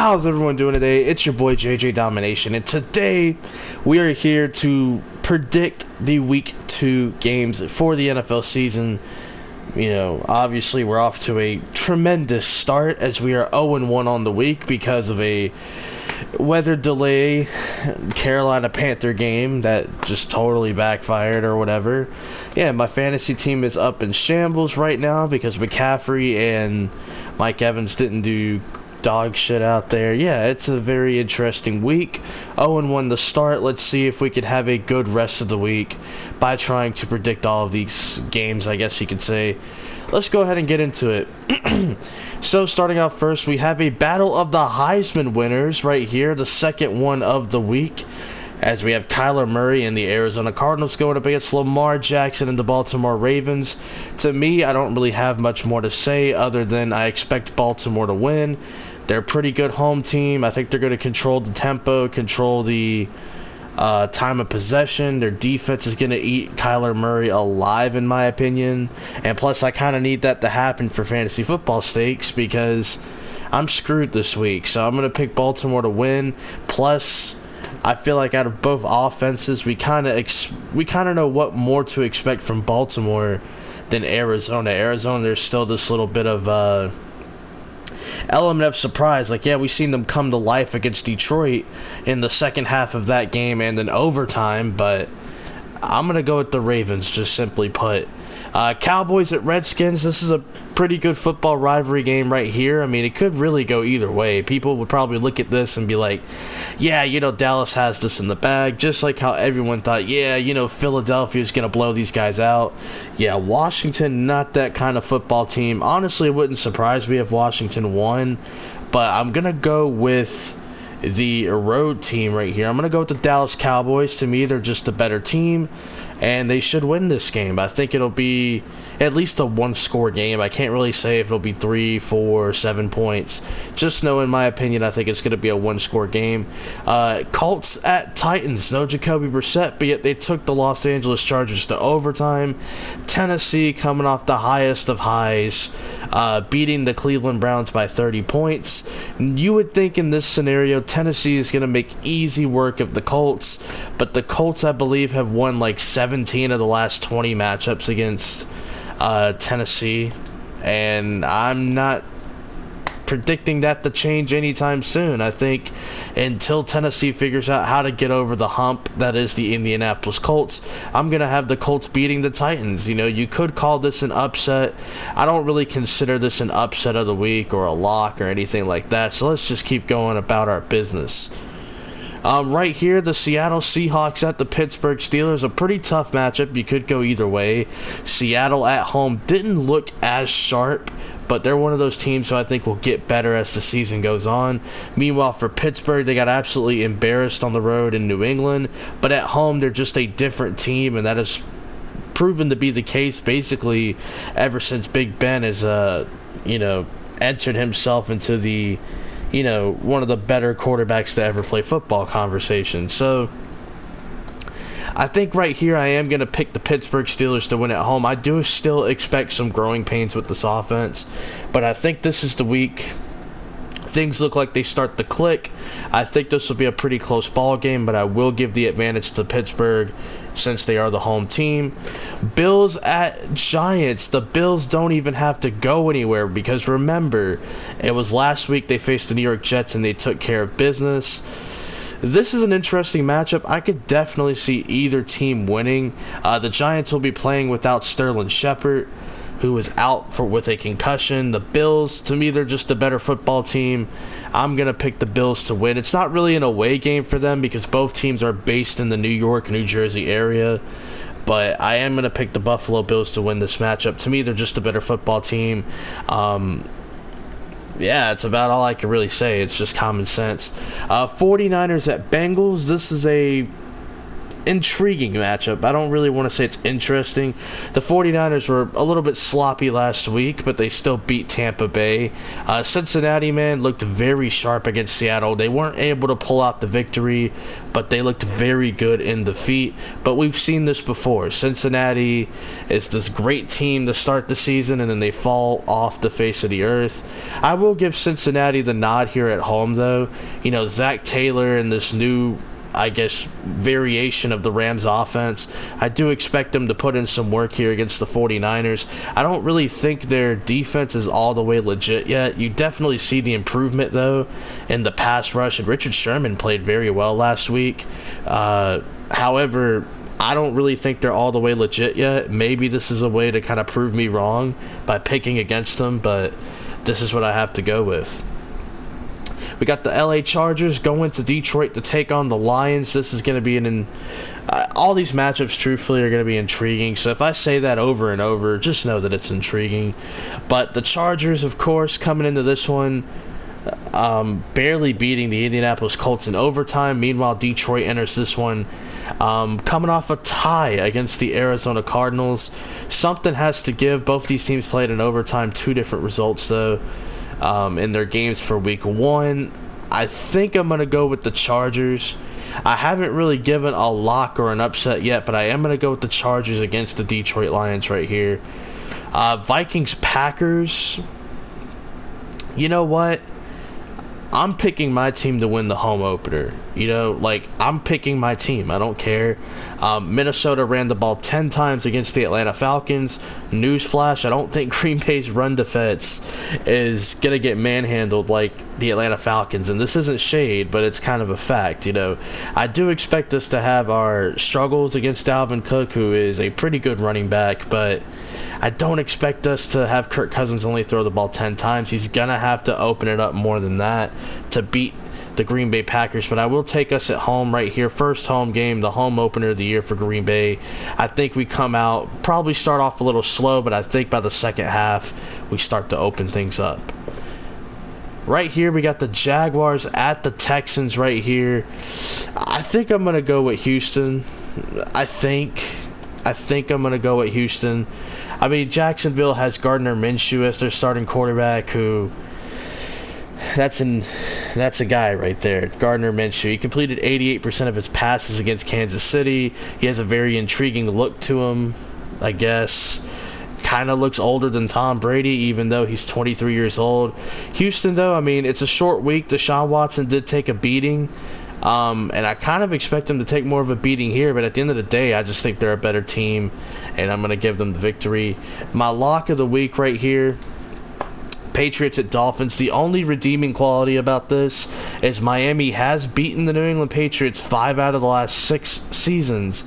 How's everyone doing today? It's your boy JJ Domination, and today we are here to predict the Week 2 games for the NFL season. You know, obviously we're off to a tremendous start as we are 0-1 on the week because of a weather delay Carolina Panther game that just totally backfired or whatever. Yeah, my fantasy team is up in shambles right now because McCaffrey and Mike Evans didn't do dog shit out there. Yeah, it's a very interesting week. 0-1 to start. Let's see if we could have a good rest of the week by trying to predict all of these games, I guess you could say. Let's go ahead and get into it. So, starting out first, we have a battle of the Heisman winners right here, the second one of the week, as we have Kyler Murray and the Arizona Cardinals going up against Lamar Jackson and the Baltimore Ravens. To me, I don't really have much more to say other than I expect Baltimore to win. They're a pretty good home team. I think they're going to control the tempo, control the time of possession. Their defense is going to eat Kyler Murray alive, in my opinion. And plus, I kind of need that to happen for fantasy football stakes because I'm screwed this week. So I'm going to pick Baltimore to win. Plus, I feel like out of both offenses, we kind of know what more to expect from Baltimore than Arizona. Arizona, there's still this little bit of element of surprise. Like, yeah, we've seen them come to life against Detroit in the second half of that game and in overtime, but I'm going to go with the Ravens, just simply put. Cowboys at Redskins, this is a pretty good football rivalry game right here. I mean, it could really go either way. People would probably look at this and be like, yeah, you know, Dallas has this in the bag, just like how everyone thought, yeah, you know, Philadelphia's going to blow these guys out. Yeah, Washington, not that kind of football team. Honestly, it wouldn't surprise me if Washington won, but I'm going to go with the road team right here. I'm going to go with the Dallas Cowboys. To me, they're just a better team, and they should win this game. I think it'll be at least a one-score game. I can't really say if it'll be 3, 4, 7 points. Just know, in my opinion, I think it's going to be a one-score game. Colts at Titans. No Jacoby Brissett, but yet they took the Los Angeles Chargers to overtime. Tennessee coming off the highest of highs, beating the Cleveland Browns by 30 points. You would think in this scenario, Tennessee is going to make easy work of the Colts, but the Colts, I believe, have won like 17 of the last 20 matchups against Tennessee, and I'm not predicting that to change anytime soon. I think until Tennessee figures out how to get over the hump that is the Indianapolis Colts, I'm going to have the Colts beating the Titans. You know, you could call this an upset. I don't really consider this an upset of the week or a lock or anything like that, so let's just keep going about our business. Right here, the Seattle Seahawks at the Pittsburgh Steelers, a pretty tough matchup. You could go either way. Seattle at home didn't look as sharp, but they're one of those teams who I think will get better as the season goes on. Meanwhile, for Pittsburgh, they got absolutely embarrassed on the road in New England, but at home, they're just a different team, and that has proven to be the case basically ever since Big Ben has, entered himself into the one of the better quarterbacks to ever play football conversation. So I think right here I am going to pick the Pittsburgh Steelers to win at home. I do still expect some growing pains with this offense, but I think this is the week things look like they start to click. I think this will be a pretty close ball game, but I will give the advantage to Pittsburgh since they are the home team. Bills at Giants. The Bills don't even have to go anywhere because remember, it was last week they faced the New York Jets and they took care of business. This is an interesting matchup. I could definitely see either team winning. The Giants will be playing without Sterling Shepard, who is out with a concussion. The Bills, to me, they're just a better football team. I'm going to pick the Bills to win. It's not really an away game for them because both teams are based in the New York, New Jersey area. But I am going to pick the Buffalo Bills to win this matchup. To me, they're just a better football team. Yeah, it's about all I can really say. It's just common sense. 49ers at Bengals. This is a intriguing matchup. I don't really want to say it's interesting. The 49ers were a little bit sloppy last week, but they still beat Tampa Bay. Cincinnati, man, looked very sharp against Seattle. They weren't able to pull out the victory, but they looked very good in defeat. But we've seen this before. Cincinnati is this great team to start the season, and then they fall off the face of the earth. I will give Cincinnati the nod here at home, though. You know, Zach Taylor and this new, I guess, variation of the Rams offense. I do expect them to put in some work here against the 49ers. I don't really think their defense is all the way legit yet. You definitely see the improvement, though, in the pass rush, and Richard Sherman played very well last week. However, I don't really think they're all the way legit yet. Maybe this is a way to kind of prove me wrong by picking against them, but this is what I have to go with. We got the LA Chargers going to Detroit to take on the Lions. This is going to be all these matchups, truthfully, are going to be intriguing. So if I say that over and over, just know that it's intriguing. But the Chargers, of course, coming into this one, barely beating the Indianapolis Colts in overtime. Meanwhile, Detroit enters this one coming off a tie against the Arizona Cardinals. Something has to give. Both these teams played in overtime. Two different results, though. In their games for week 1. I think I'm going to go with the Chargers. I haven't really given a lock or an upset yet, but I am going to go with the Chargers against the Detroit Lions right here. Vikings Packers. You know what? I'm picking my team to win the home opener. You know, like, I'm picking my team. I don't care. Minnesota ran the ball 10 times against the Atlanta Falcons. Newsflash, I don't think Green Bay's run defense is going to get manhandled like the Atlanta Falcons. And this isn't shade, but it's kind of a fact, you know. I do expect us to have our struggles against Dalvin Cook, who is a pretty good running back, but I don't expect us to have Kirk Cousins only throw the ball 10 times. He's going to have to open it up more than that to beat the Green Bay Packers, but I will take us at home right here. First home game, the home opener of the year for Green Bay. I think we come out, probably start off a little slow, but I think by the second half, we start to open things up. Right here, we got the Jaguars at the Texans right here. I think I'm going to go with Houston. I think I'm going to go with Houston. I mean, Jacksonville has Gardner Minshew as their starting quarterback, who... That's a guy right there, Gardner Minshew. He completed 88% of his passes against Kansas City. He has a very intriguing look to him, I guess. Kind of looks older than Tom Brady, even though he's 23 years old. Houston, though, I mean, it's a short week. Deshaun Watson did take a beating, and I kind of expect him to take more of a beating here, but at the end of the day, I just think they're a better team, and I'm going to give them the victory. My lock of the week right here, Patriots at Dolphins. The only redeeming quality about this is Miami has beaten the New England Patriots 5 out of the last 6 seasons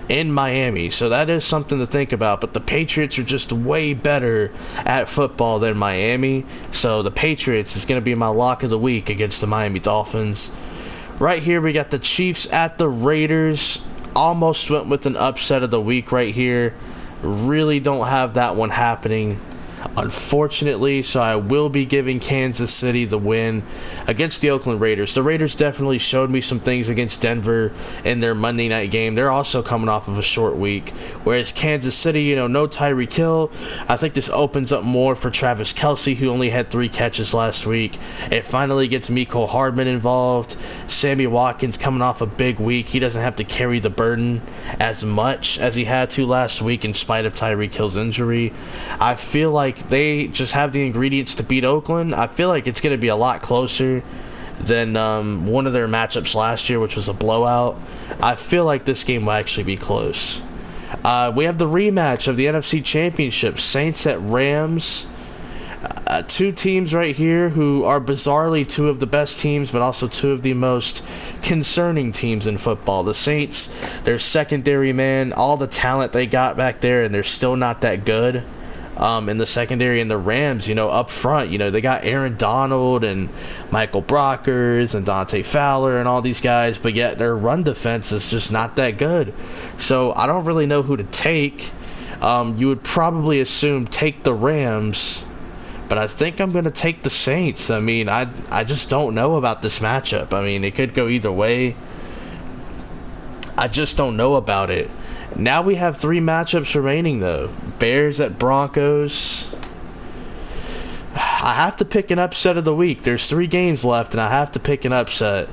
in Miami, so that is something to think about. But the Patriots are just way better at football than Miami, so the Patriots is going to be my lock of the week against the Miami Dolphins. Right here, we got the Chiefs at the Raiders. Almost went with an upset of the week right here. Really don't have that one happening, unfortunately, so I will be giving Kansas City the win against the Oakland Raiders. The Raiders definitely showed me some things against Denver in their Monday night game. They're also coming off of a short week, whereas Kansas City, you know, no Tyreek Hill. I think this opens up more for Travis Kelce, who only had 3 catches last week. It finally gets Mecole Hardman involved. Sammy Watkins coming off a big week. He doesn't have to carry the burden as much as he had to last week in spite of Tyreek Hill's injury. I feel like they just have the ingredients to beat Oakland. I feel like it's going to be a lot closer than one of their matchups last year, which was a blowout. I feel like this game will actually be close. We have the rematch of the NFC Championship, Saints at Rams. Two teams right here who are bizarrely 2 of the best teams, but also 2 of the most concerning teams in football. The Saints, their secondary, man, all the talent they got back there, and they're still not that good. In the secondary, and the Rams, you know, up front, you know, they got Aaron Donald and Michael Brockers and Dante Fowler and all these guys, but yet their run defense is just not that good. So I don't really know who to take. You would probably assume take the Rams, but I think I'm going to take the Saints. I mean, I just don't know about this matchup. I mean, it could go either way. I just don't know about it. Now we have 3 matchups remaining, though. Bears at Broncos. I have to pick an upset of the week. There's 3 games left, and I have to pick an upset.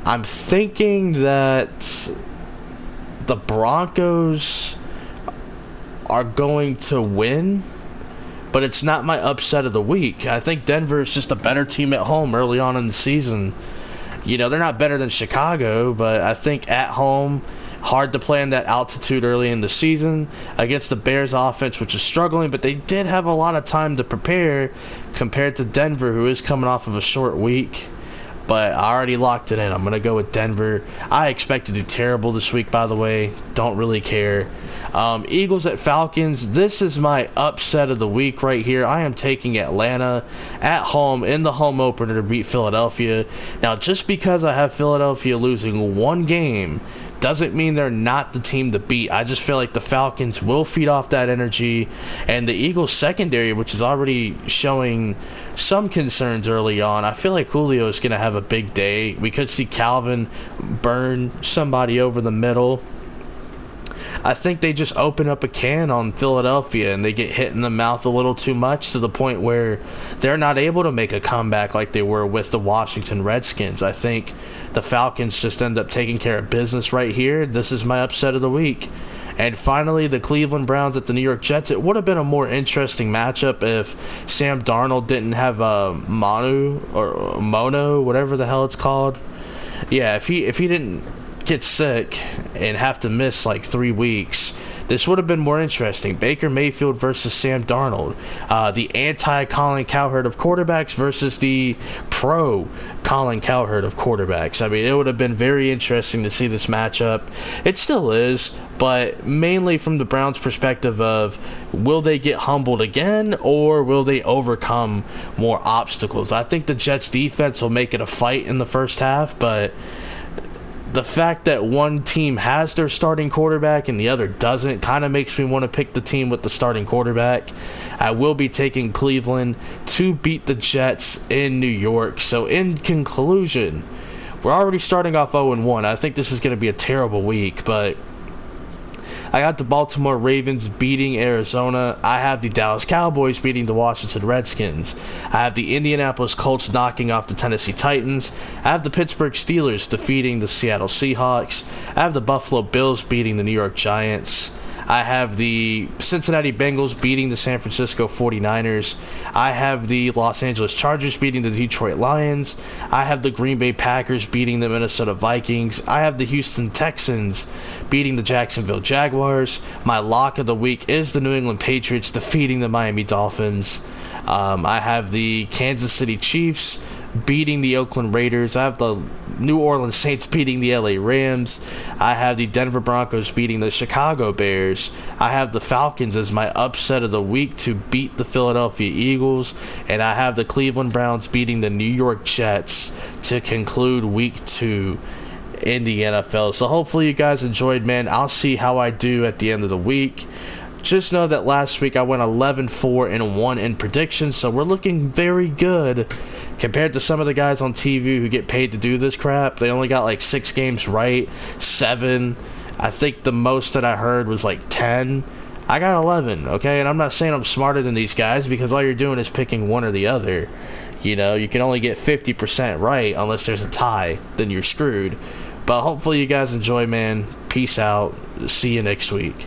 I'm thinking that the Broncos are going to win, but it's not my upset of the week. I think Denver is just a better team at home early on in the season. You know, they're not better than Chicago, but I think at home, hard to play in that altitude early in the season against the Bears offense, which is struggling, but they did have a lot of time to prepare compared to Denver, who is coming off of a short week. But I already locked it in. I'm going to go with Denver. I expect to do terrible this week, by the way. Don't really care. Eagles at Falcons. This is my upset of the week right here. I am taking Atlanta at home in the home opener to beat Philadelphia. Now, just because I have Philadelphia losing 1 game doesn't mean they're not the team to beat. I just feel like the Falcons will feed off that energy, and the Eagles secondary, which is already showing some concerns early on, I feel like Julio is going to have a big day. We could see Calvin burn somebody over the middle. I think they just open up a can on Philadelphia and they get hit in the mouth a little too much to the point where they're not able to make a comeback like they were with the Washington Redskins. I think the Falcons just end up taking care of business right here. This is my upset of the week. And finally, the Cleveland Browns at the New York Jets. It would have been a more interesting matchup if Sam Darnold didn't have a mono, whatever the hell it's called. Yeah, if he didn't get sick and have to miss like 3 weeks, this would have been more interesting. Baker Mayfield versus Sam Darnold. The anti-Colin Cowherd of quarterbacks versus the pro-Colin Cowherd of quarterbacks. I mean, it would have been very interesting to see this matchup. It still is, but mainly from the Browns' perspective of, will they get humbled again, or will they overcome more obstacles? I think the Jets' defense will make it a fight in the first half, but the fact that one team has their starting quarterback and the other doesn't kind of makes me want to pick the team with the starting quarterback. I will be taking Cleveland to beat the Jets in New York. So in conclusion, we're already starting off 0-1. I think this is going to be a terrible week, but I got the Baltimore Ravens beating Arizona. I have the Dallas Cowboys beating the Washington Redskins. I have the Indianapolis Colts knocking off the Tennessee Titans. I have the Pittsburgh Steelers defeating the Seattle Seahawks. I have the Buffalo Bills beating the New York Giants. I have the Cincinnati Bengals beating the San Francisco 49ers. I have the Los Angeles Chargers beating the Detroit Lions. I have the Green Bay Packers beating the Minnesota Vikings. I have the Houston Texans beating the Jacksonville Jaguars. My lock of the week is the New England Patriots defeating the Miami Dolphins. I have the Kansas City Chiefs beating the Oakland Raiders. I have the New Orleans Saints beating the LA Rams. I have the Denver Broncos beating the Chicago Bears. I have the Falcons as my upset of the week to beat the Philadelphia Eagles. And I have the Cleveland Browns beating the New York Jets to conclude week 2 in the NFL. So hopefully you guys enjoyed, man. I'll see how I do at the end of the week. Just know that last week I went 11-4-1 in predictions, so we're looking very good compared to some of the guys on TV who get paid to do this crap. They only got like 6 games right, 7. I think the most that I heard was like 10. I got 11, okay? And I'm not saying I'm smarter than these guys, because all you're doing is picking one or the other. You know, you can only get 50% right unless there's a tie. Then you're screwed. But hopefully you guys enjoy, man. Peace out. See you next week.